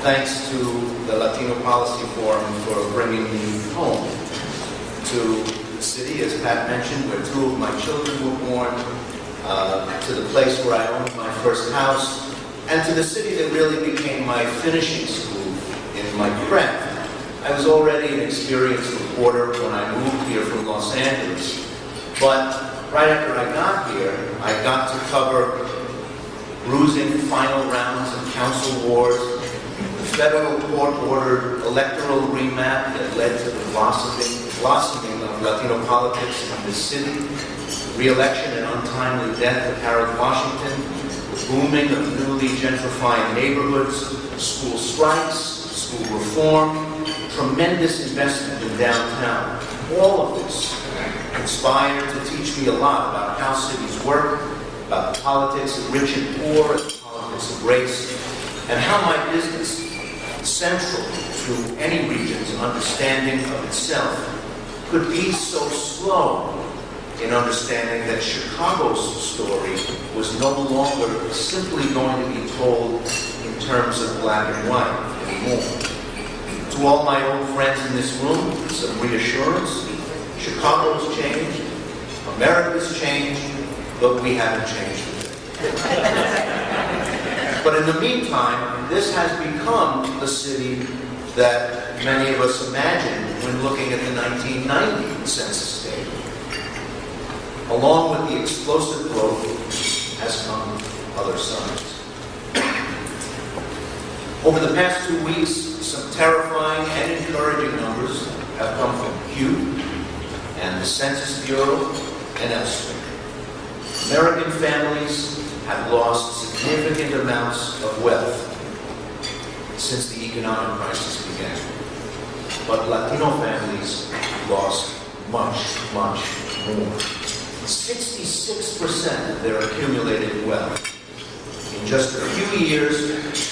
thanks to the Latino Policy Forum for bringing me home to the city, as Pat mentioned, where two of my children were born, to the place where I owned my first house, and to the city that really became my finishing school in my craft. I was already an experienced reporter when I moved here from Los Angeles, but right after I got here, I got to cover bruising final rounds of council wars, the federal court-ordered electoral remap that led to the blossoming of Latino politics in this city, the re-election and untimely death of Harold Washington, the booming of newly gentrifying neighborhoods, school strikes, school reform, tremendous investment in downtown. All of this conspired to teach me a lot about how cities work, about the politics of rich and poor, and the politics of race, and how my business, central to any region's understanding of itself, could be so slow in understanding that Chicago's story was no longer simply going to be told in terms of black and white anymore. To all my old friends in this room, some reassurance. Chicago's changed, America's changed, but we haven't changed with it. But in the meantime, this has become the city that many of us imagined when looking at the 1990 census data. Along with the explosive growth has come other signs. Over the past 2 weeks, some terrifying and encouraging numbers have come from Pew and the Census Bureau and elsewhere. American families have lost significant amounts of wealth since the economic crisis began. But Latino families have lost much, much more. 66% of their accumulated wealth. In just a few years,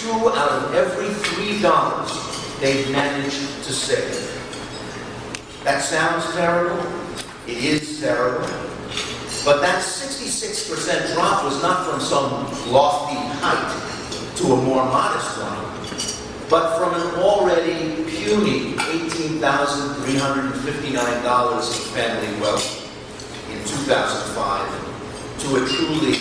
2 out of every $3 they've managed to save. That sounds terrible. It is terrible. But that 66% drop was not from some lofty height to a more modest one, but from an already puny $18,359 of family wealth in 2005 to a truly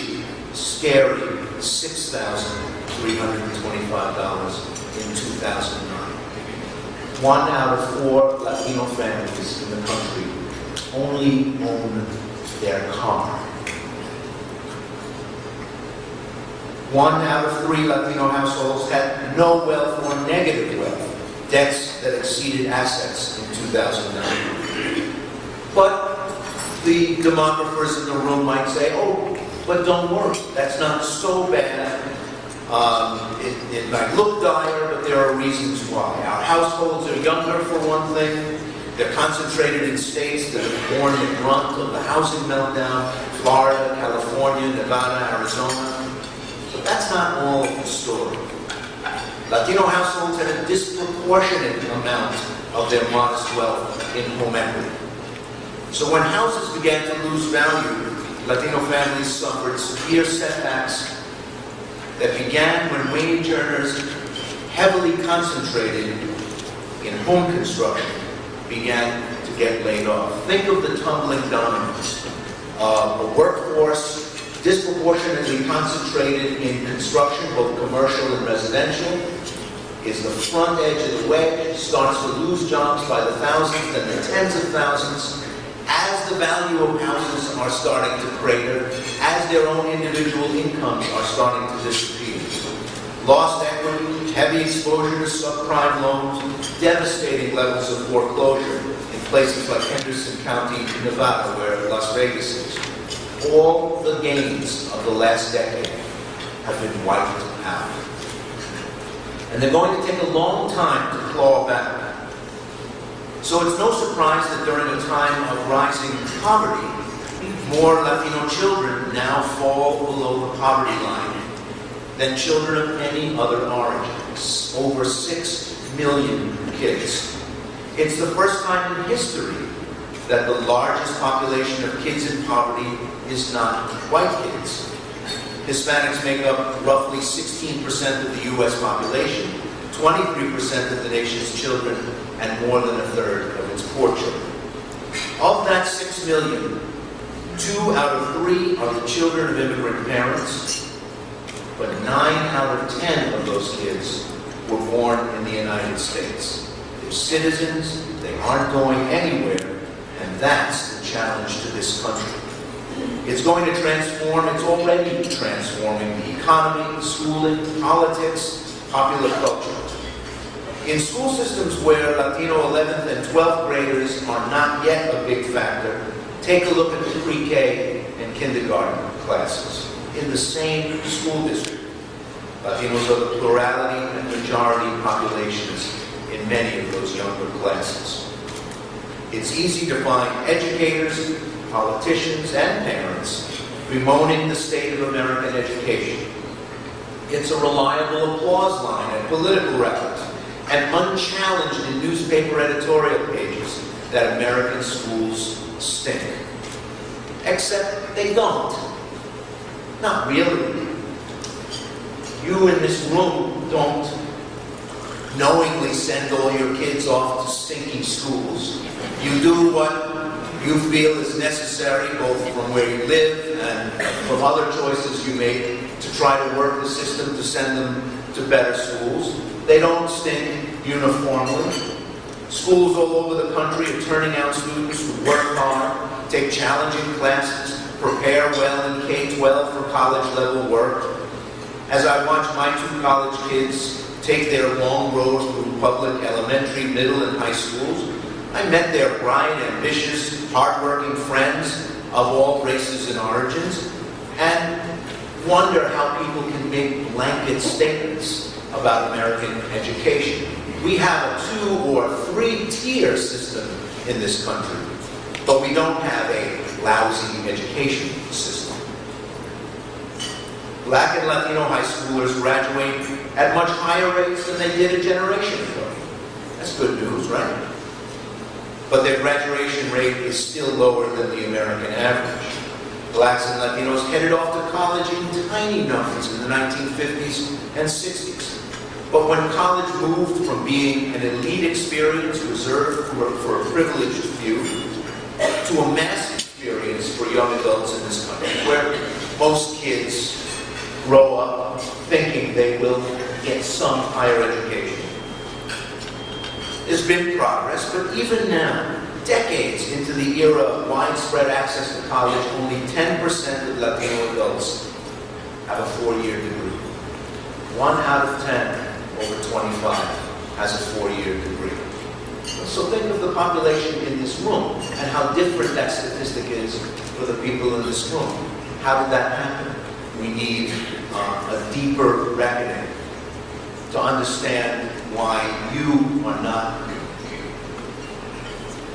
scary $6,325 in 2009. 1 out of 4 Latino families in the country only own their car. 1 out of 3 Latino households had no wealth or negative wealth, debts that exceeded assets in 2009. But the demographers in the room might say, oh, but don't worry, that's not so bad. It might look dire, but there are reasons why. Our households are younger, for one thing. They're concentrated in states that have borne the brunt of the housing meltdown: Florida, California, Nevada, Arizona. But that's not all of the story. Latino households had a disproportionate amount of their modest wealth in home equity. So when houses began to lose value, Latino families suffered severe setbacks that began when wage earners, heavily concentrated in home construction, began to get laid off. Think of the tumbling dominoes. A workforce disproportionately concentrated in construction, both commercial and residential, is the front edge of the wedge, starts to lose jobs by the thousands, then the tens of thousands, as the value of houses are starting to crater, as their own individual incomes are starting to disappear. Lost equity, heavy exposure to subprime loans, devastating levels of foreclosure in places like Henderson County, Nevada, where Las Vegas is. All the gains of the last decade have been wiped out. And they're going to take a long time to claw back. So it's no surprise that during a time of rising poverty, more Latino children now fall below the poverty line than children of any other origins. Over 6 million kids. It's the first time in history that the largest population of kids in poverty is not white kids. Hispanics make up roughly 16% of the U.S. population, 23% of the nation's children, and more than a third of its poor children. Of that 6 million, 2 out of 3 are the children of immigrant parents, but 9 out of 10 of those kids were born in the United States. They're citizens, they aren't going anywhere, and that's the challenge to this country. It's going to transform, it's already transforming the economy, schooling, politics, popular culture. In school systems where Latino 11th and 12th graders are not yet a big factor, take a look at the pre-K and kindergarten classes. In the same school district, Latinos are the plurality and majority populations in many of those younger classes. It's easy to find educators, politicians, and parents bemoaning the state of American education. It's a reliable applause line at political rallies and unchallenged in newspaper editorial pages that American schools stink. Except they don't. Not really. You in this room don't knowingly send all your kids off to stinky schools. You do what you feel is necessary, both from where you live and from other choices you make, to try to work the system to send them to better schools. They don't stink uniformly. Schools all over the country are turning out students who work hard, take challenging classes, prepare well in K-12 for college-level work. As I watch my 2 college kids take their long road through public elementary, middle, and high schools, I met their bright, ambitious, hardworking friends of all races and origins, and wonder how people can make blanket statements about American education. We have a 2- or 3-tier system in this country, but we don't have a lousy education system. Black and Latino high schoolers graduate at much higher rates than they did a generation ago. That's good news, right? But their graduation rate is still lower than the American average. Blacks and Latinos headed off to college in tiny numbers in the 1950s and 60s. But when college moved from being an elite experience reserved for a privileged few to a mass experience for young adults in this country, where most kids grow up thinking they will get some higher education. There's been progress, but even now, decades into the era of widespread access to college, only 10% of Latino adults have a 4-year degree. 1 out of 10 over 25 has a 4-year degree. So think of the population in this room and how different that statistic is for the people in this room. How did that happen? We need a deeper reckoning to understand why you are not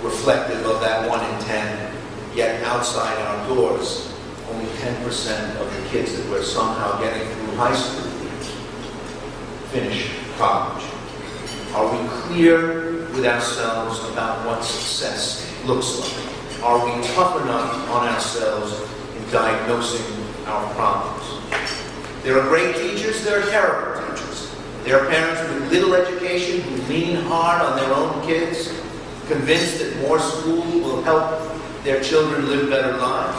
reflective of that 1 in 10, yet outside our doors, only 10% of the kids that we're somehow getting through high school finish college. Are we clear with ourselves about what success looks like? Are we tough enough on ourselves in diagnosing our problems? There are great teachers, there are terrible teachers. There are parents with little education who lean hard on their own kids, convinced that more school will help their children live better lives.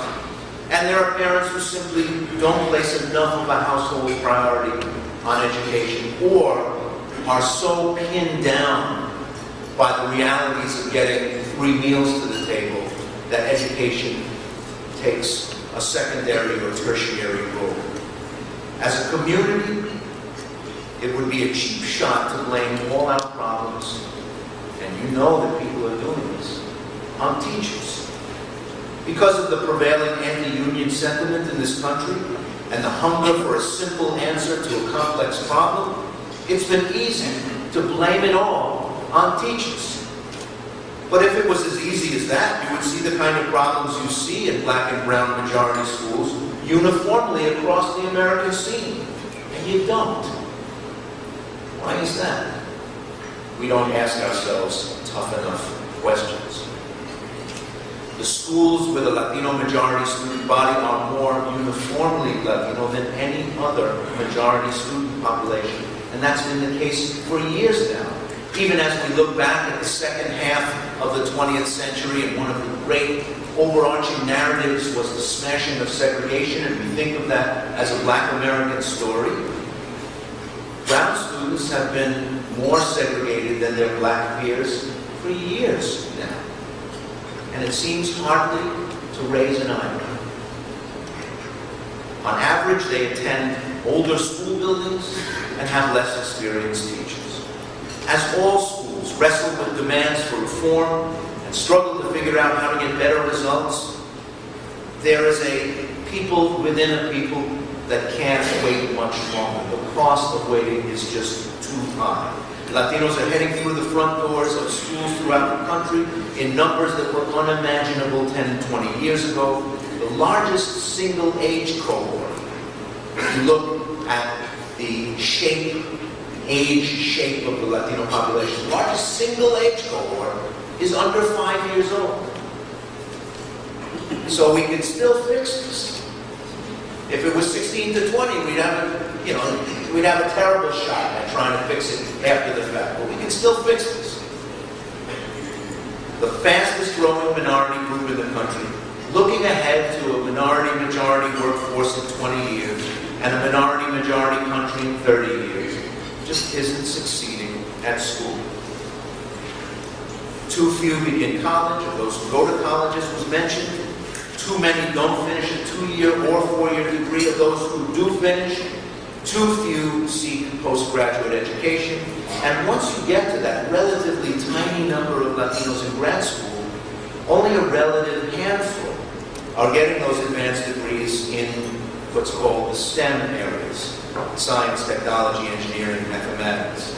And there are parents who simply don't place enough of a household priority on education, or are so pinned down by the realities of getting 3 meals to the table that education takes a secondary or tertiary role. As a community, it would be a cheap shot to blame all our problems, and you know that people are doing this, on teachers. Because of the prevailing anti-union sentiment in this country and the hunger for a simple answer to a complex problem, it's been easy to blame it all on teachers. But if it was as easy as that, you would see the kind of problems you see in black and brown majority schools uniformly across the American scene. And you don't. Why is that? We don't ask ourselves tough enough questions. The schools with a Latino majority student body are more uniformly Latino than any other majority student population And that's been the case for years now. Even as we look back at the second half of the 20th century, and one of the great overarching narratives was the smashing of segregation, and we think of that as a Black American story. Brown students have been more segregated than their Black peers for years now. And it seems hardly to raise an eyebrow. On average, they attend older school buildings and have less experienced teachers. As all schools wrestle with demands for reform and struggle to figure out how to get better results, there is a people within a people that can't wait much longer. The cost of waiting is just too high. Latinos are heading through the front doors of schools throughout the country in numbers that were unimaginable 10 and 20 years ago. The largest single age cohort, if you look at the age shape of the Latino population, the largest single age cohort is under 5 years old. So we can still fix this. If it was 16 to 20, we'd have a terrible shot at trying to fix it after the fact. But we can still fix this. The fastest growing minority group in the country, looking ahead to a minority-majority workforce in 20 years and a minority-majority country in 30 years, just isn't succeeding at school. Too few begin college, or those who go to college, as was mentioned. Too many don't finish a 2-year or 4-year degree. Of those who do finish, too few seek postgraduate education. And once you get to that relatively tiny number of Latinos in grad school, only a relative handful are getting those advanced degrees in what's called the STEM areas: science, technology, engineering, mathematics.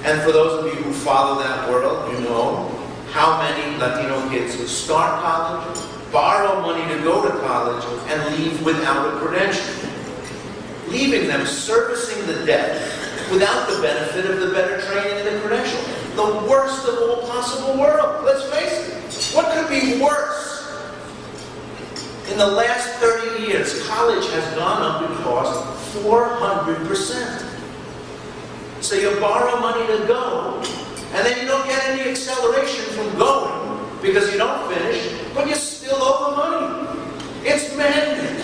And for those of you who follow that world, you know how many Latino kids who start college, borrow money to go to college, and leave without a credential, leaving them servicing the debt without the benefit of the better training and the credential. The worst of all possible world, let's face it. What could be worse? In the last 30 years, college has gone up in cost 400%. So you borrow money to go, and then you don't get any acceleration from going because you don't finish, but you still owe the money. It's maddening.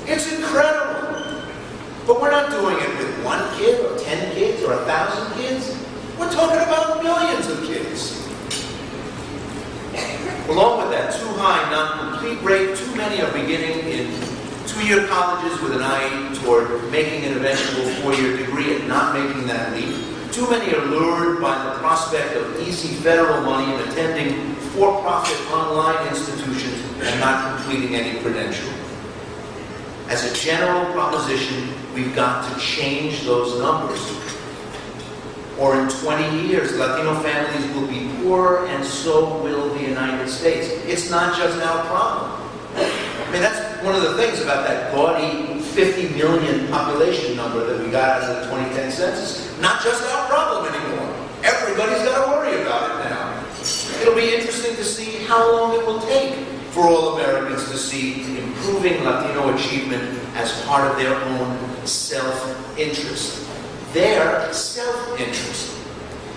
It's incredible. But we're not doing it with 1 kid or 10 kids or 1,000 kids. We're talking about millions of kids. Along with that too high non-complete rate, too many are beginning in 2-year colleges with an eye toward making an eventual 4-year degree and not making that leap. Too many are lured by the prospect of easy federal money and attending for-profit online institutions and not completing any credential. As a general proposition, we've got to change those numbers. Or in 20 years, Latino families will be poorer, and so will the United States. It's not just our problem. I mean, that's one of the things about that gaudy 50 million population number that we got out of the 2010 census. Not just our problem anymore. Everybody's got to worry about it now. It'll be interesting to see how long it will take for all Americans to see improving Latino achievement as part of their own self-interest. Their self-interest.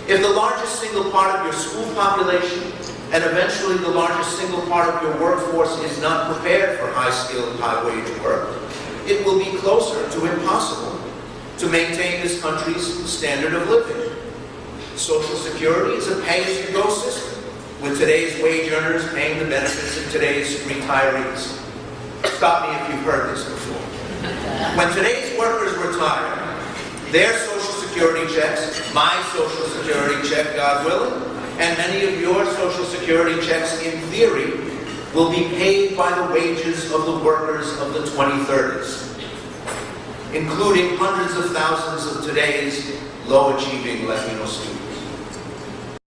If the largest single part of your school population and eventually the largest single part of your workforce is not prepared for high-skilled, high-wage work, it will be closer to impossible to maintain this country's standard of living. Social Security is a pay-as-you-go system, with today's wage earners paying the benefits of today's retirees. Stop me if you've heard this before. When today's workers retire, their Social Security checks, my Social Security check, God willing, and many of your Social Security checks, in theory, will be paid by the wages of the workers of the 2030s, including hundreds of thousands of today's low-achieving Latino students.